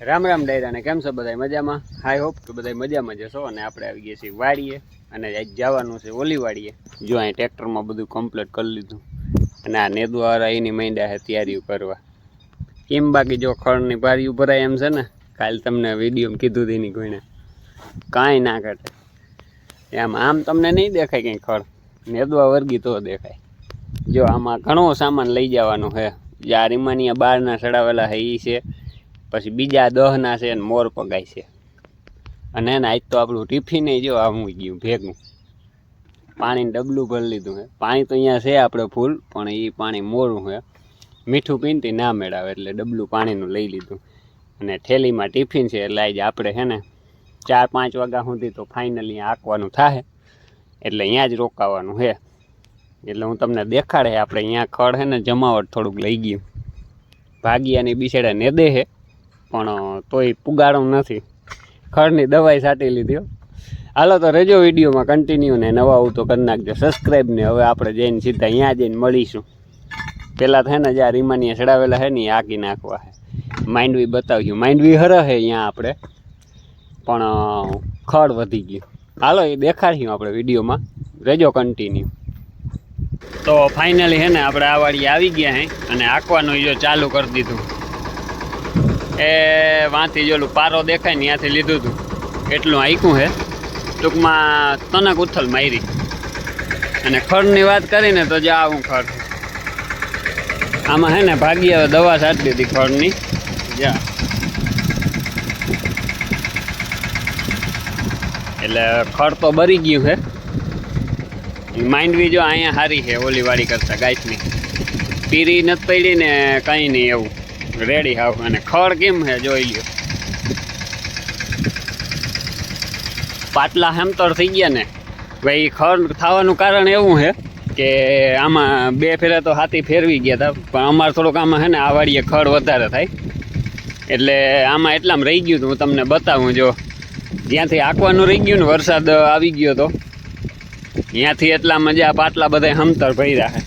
રામ રામ ડાયરા ને કેમ છો બધા મજામાં? આઈ હોપ કે બધા મજામાં જ હશો. અને આપણે આવી ગયા છીએ વાડીએ અને આજ જવાનું છે ઓલી વાડીએ. જો અહીં ટ્રેક્ટરમાં બધું કમ્પ્લીટ કરી લીધું અને આ નેદવાવાળા એની માંડ્યા છે તૈયારીઓ કરવા. કેમ બાકી જો ખડની ભારીઓ ભરાય એમ છે ને, કાલે તમને વિડીયોમાં કીધું હતું એની કોઈને કાંઈ ના ઘટે એમ. આમ તમને નહીં દેખાય કંઈ ખડ, નેદવા વર્ગી તો દેખાય. જો આમાં ઘણો સામાન લઈ જવાનો છે. જે આ રીમાનિયા બહારના ચડાવેલા છે એ છે, પછી બીજા 10 ના છે અને મોર પગાય છે. અને એને આજ તો આપણું ટિફિન જો આવું ગયું ભેગું. પાણીનું ડબલું ભરી લીધું છે. પાણી તો અહીંયા છે આપણે ફૂલ, પણ એ પાણી મોરું છે. મીઠું પીનતી ના મેળાવે એટલે ડબલું પાણીનું લઈ લીધું. અને થેલીમાં ટિફિન છે એટલે આજે આપણે છે ને 4-5 વાગ્યા સુધી તો ફાઇનલી આંકવાનું થાય, એટલે અહીંયા જ રોકાવાનું છે. એટલે હું તમને દેખાડે આપણે અહીંયા ખડ છે ને જમાવટ થોડુંક લઈ ગયું. ભાગિયાની બિછેડા નેદે છે પણ તોય પુગાડું નથી. ખડની દવાઈ છાંટી લીધી. હાલો તો રેજો વિડીયોમાં કન્ટિન્યુ, ને નવા આવું તો કરી નાખજો સબસ્ક્રાઈબ ને. હવે આપણે જઈને સીધા અહીંયા જઈને મળીશું. પહેલાં છે ને જ્યાં રીમાનિયા ચડાવેલા છે ને એ આંકી નાખવા છે. માંડવી બતાવ્યું, માંડવી હરે છે અહીંયા આપણે, પણ ખડ વધી ગયું. હાલો એ દેખાડ્યું આપણે વિડીયોમાં, રેજો કન્ટિન્યુ. તો ફાઇનલી છે ને આપણે આ વાડી આવી ગયા હે અને આંકવાનું જો ચાલુ કરી દીધું. એ વાંથી જો પારો દેખાય ને ત્યાંથી લીધું હતું એટલું આંક્યું છે. ટૂંકમાં તનક ઉથલ મારી. અને ખડની વાત કરીને તો જા હું ખડ આમાં છે ને ભાગી દવા છાંટી દીધી ખડની. જા એટલે ખડ તો બરી ગયું છે. માંડવી જો અહીંયા સારી છે ઓલી વાડી કરતા ગાયસની. પીરી નથી પડી ને કંઈ નહીં, એવું રેડી હાવ. અને ખડ કેમ છે જોઈ લ્યો. પાટલા હેમતર થઈ ગયા ને ભાઈ. ખડ થવાનું કારણ એવું છે કે આમાં 2 ફેરા તો હાથી ફેરવી ગયા હતા, પણ અમારે થોડુંક આમાં છે ને આ વાડીએ ખડ વધારે થાય એટલે આમાં એટલામાં રહી ગયું હતું. હું તમને બતાવું, જો જ્યાંથી આંકવાનું રહી ગયું ને વરસાદ આવી ગયો તો ત્યાંથી એટલા મજા પાટલા બધા હમતર ભર્યા છે.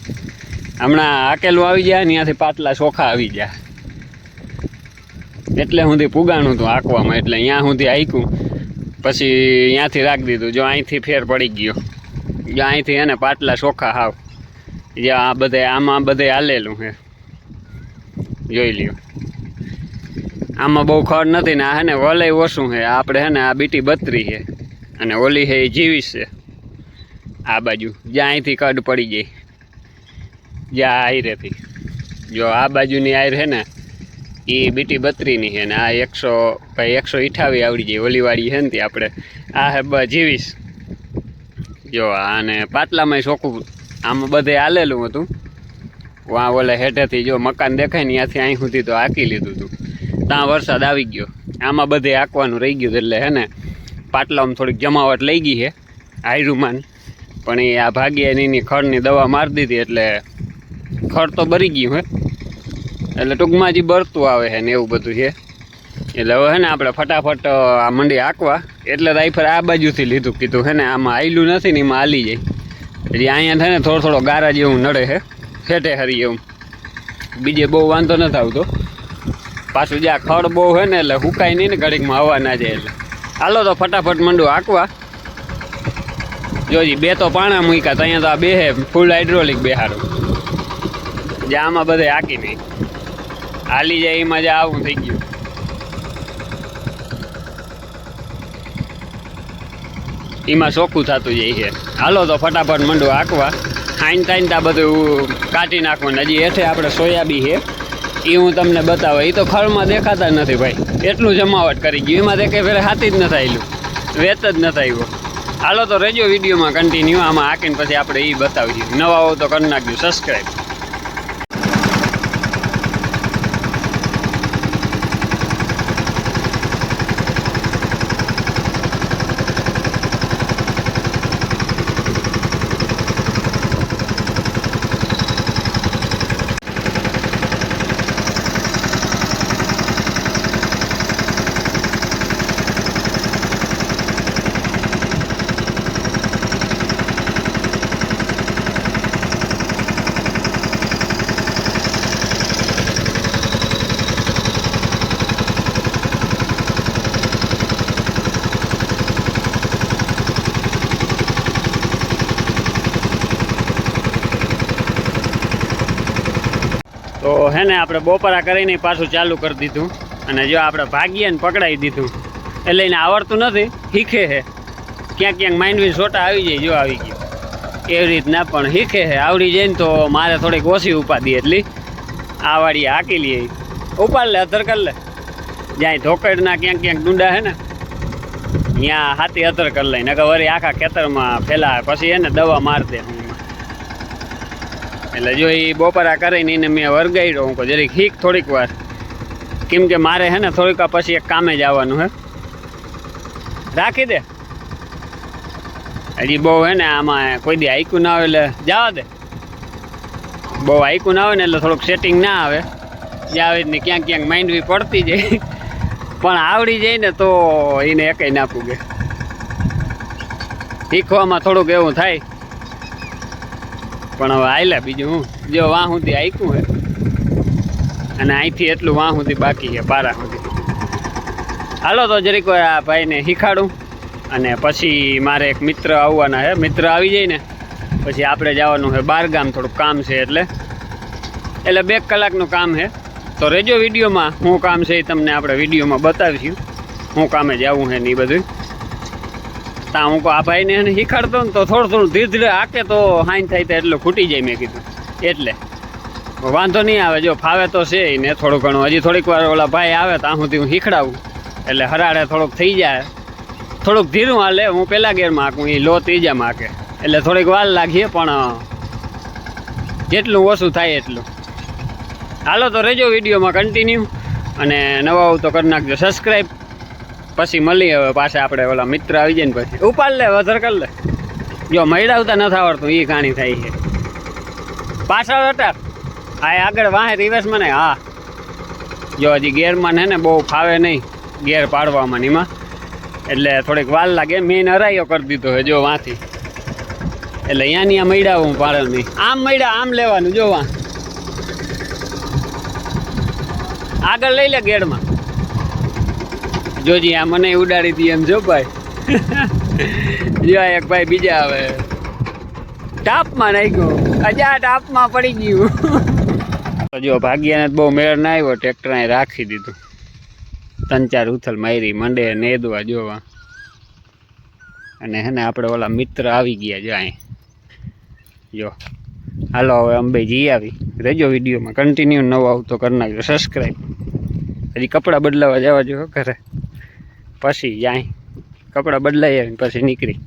હમણાં આકેલું આવી જાય ને ત્યાંથી પાટલા ચોખા આવી જાય. એટલે સુધી પુગાણું હતું આંકવામાં, એટલે ત્યાં સુધી આંક્યું. પછી ત્યાંથી રાખી દીધું. જો અહીંથી ફેર પડી ગયો. જો અહીંથી એને પાટલા ચોખા હાવ. જે આ બધે આમાં બધે હાલેલું છે જોઈ લ્યો. આમાં બહુ ખડ નથી ને આ હે ને વલય ઓછું છે. આપણે છે ને આ બીટી 32 છે અને ઓલી છે એ 20 છે. આ બાજુ જ્યાં અહીંથી કડ પડી જાય જ્યાં આયરેથી. જો આ બાજુની આયર છે ને એ બીટી 32ની છે ને આ 128 આવડી જાય. ઓલી વાળી છે ને તે આપણે આ હે 20. જો આને પાટલામાં ચોખ્ખું આમાં બધે હાલેલું હતું. વાં ઓલે હેઠેથી જો મકાન દેખાય ને ત્યાંથી અહીં સુધી તો આંકી લીધું હતું. ત્યાં વરસાદ આવી ગયો. આમાં બધે આંકવાનું રહી ગયું એટલે હે ને પાટલામાં થોડીક જમાવટ લઈ ગઈ છે આયરુમાન. પણ એ આ ભાગ્યાની ખડની દવા મારી દીધી એટલે ખડ તો બરી ગયું હે. એટલે ટૂંકમાં જે બરતું આવે છે ને એવું બધું છે. એટલે હવે છે ને આપણે ફટાફટ આ મંડી આંકવા. એટલે રાઈફર આ બાજુથી લીધું, કીધું છે ને આમાં આયલું નથી ને એમાં હાલી જાય. એટલે અહીંયા છે ને થોડો ગારા જેવું નડે છે હેઠે હરી એવું. બીજે બહુ વાંધો નથી આવતો. પાછું જ્યાં ખડ બહુ છે ને એટલે હુકાય નહીં ને ઘડીકમાં હવા ના જાય. એટલે હાલો તો ફટાફટ મંડું આંકવા. જોજી 2 તો પાણા મૂક્યા તો અહીંયા તો આ 2 હે ફૂલ હાઇડ્રોલિક બેહારો. જે આમાં બધે આંકી નહીં હાલી જાય એમાં જ આવું થઈ ગયું. એમાં ચોખ્ખું થતું જાય છે. હાલો તો ફટાફટ મંડું આંકવા. ખાઈને આ બધું કાઢી નાખવાનું. હજી હેઠે આપણે સોયાબી છે એ હું તમને બતાવે. એ તો ખળમાં દેખાતા નથી ભાઈ, એટલું જમાવટ કરી ગયું. એમાં તે કંઈ ફેર હાથી જ નથી આવેલું, વેત જ નથી આવ્યો. હાલો તો રેજો વિડીયોમાં કન્ટિન્યુ. આમાં આંકીને પછી આપણે એ બતાવીએ. નવા હો તો કરી નાખજો સબસ્ક્રાઈબ. હે ને આપણે બપોરા કરીને પાછું ચાલુ કરી દીધું અને જો આપણે ભાગીએ ને પકડાવી દીધું એટલે એને આવડતું નથી, શીખે છે. ક્યાંક ક્યાંક માઇન્ડવી સોટા આવી જાય, જો આવી ગયું એવી રીતના, પણ શીખે છે. આવડી જાય ને તો મારે થોડીક ઓછી ઉપાડી એટલી આ વાળી હાકી લઈએ, ઉપાડ લે અધર કરી લે. જ્યાં ધોકડના ક્યાંક ક્યાંક ડુંડા છે ને ત્યાં હાથી અધર કરી લઈને કે વળી આખા ખેતરમાં ફેલાવે, પછી એને દવા માર દે. એટલે જો એ બપોરા કરીને એને મેં વર્ગાડ્યો. હું કહું જરીક શીખ થોડીક વાર, કેમ કે મારે હે ને થોડીક વાર પછી એક કામે જવાનું હે. રાખી દે હજી બહુ હે ને આમાં કોઈ દી આઈકું ના આવે એટલે જવા દે. બહુ આઈકું ના આવે ને એટલે થોડુંક સેટિંગ ના આવે. જ્યાં આવે ને ક્યાંક ક્યાંક માઇન્ડવી પડતી જાય, પણ આવડી જાય ને તો એને એકેય ના પૂગે. શીખવામાં થોડુંક એવું થાય, પણ હવે આયલા બીજું હું. જો વાં સુધી આઈકું હે અને અહીંથી એટલું વાં સુધી બાકી છે પારા સુધી. હાલો તો જરીક વાર આ ભાઈને શીખાડું અને પછી મારે એક મિત્ર આવવાના છે. મિત્ર આવી જાય ને પછી આપણે જવાનું છે બારગામ, થોડુંક કામ છે એટલે 2 કલાકનું કામ છે. તો રેજો વિડીયોમાં, શું કામ છે એ તમને આપણે વિડીયોમાં બતાવીશું, શું કામે જવું છે ને એ બધું. ત્યાં હું આ ભાઈને એને શીખાડતો ને તો થોડું થોડું ધીરે ધીરે હાકે તો હાઈન થાય તો એટલું ખૂટી જાય. મેં કીધું એટલે વાંધો નહીં આવે, જો ફાવે તો છે ને થોડું ઘણું. હજી થોડીક વાર ઓલા ભાઈ આવે ત્યાં સુધી હું શીખડાવું એટલે હરાડે થોડુંક થઈ જાય. થોડુંક ધીરું હાલે, હું પહેલાં ગેરમાં હાંકું, એ લો ત્રીજામાં હાંકે એટલે થોડીક વાર લાગીએ, પણ જેટલું ઓછું થાય એટલું. હાલો તો રહેજો વિડીયોમાં કન્ટિન્યુ અને નવા આવું તો કરી નાખજો સબસ્ક્રાઈબ. પછી મળીએ હવે પાછા આપણે ઓલા મિત્ર આવી જાય ને પછી ઉપાડ લે વધાર કરી લે. જો મૈડાવતા નથી આવડતું એ કહાણી થાય છે. પાછળ અટાર આ આગળ વાહે રિવર્સમાં ને. હા જો હજી ગેરમાં ને બહુ ફાવે નહીં ગેર પાડવામાં ને એમાં, એટલે થોડીક વાર લાગે. મેન હરાઈઓ કરી દીધો છે જો વાંથી, એટલે અહીંયાની આ મૈડાવું હું પાડે નહીં. આમ મૈડા આમ લેવાનું, જો વાં આગળ લઈ લે ગેડમાં. જોજી આ મને ઉડાડી દી એમ. જો ભાઈ જો એક ભાઈ બીજા આવે ટાપમાં નાખ્યું, અજા ટાપમાં પડી ગયું. જો ભાગ્યાને બહુ મેળ ના આવ્યો, ટ્રેક્ટર અહીં રાખી દીધું. 3-4 ઉથલ મારી મંડે નેદવા જોવા. અને હે ને આપણે ઓલા મિત્ર આવી ગયા જો અહીં. જો હાલો હવે અંબે જી આવી. રહેજો વિડીયોમાં કન્ટિન્યુ. નવો આવતો કરી નાખજો સબસ્ક્રાઈબ. હજી કપડાં બદલાવા જવા જો ઘરે, પછી જાય કપડાં બદલાઈ આવીને પછી નીકળી.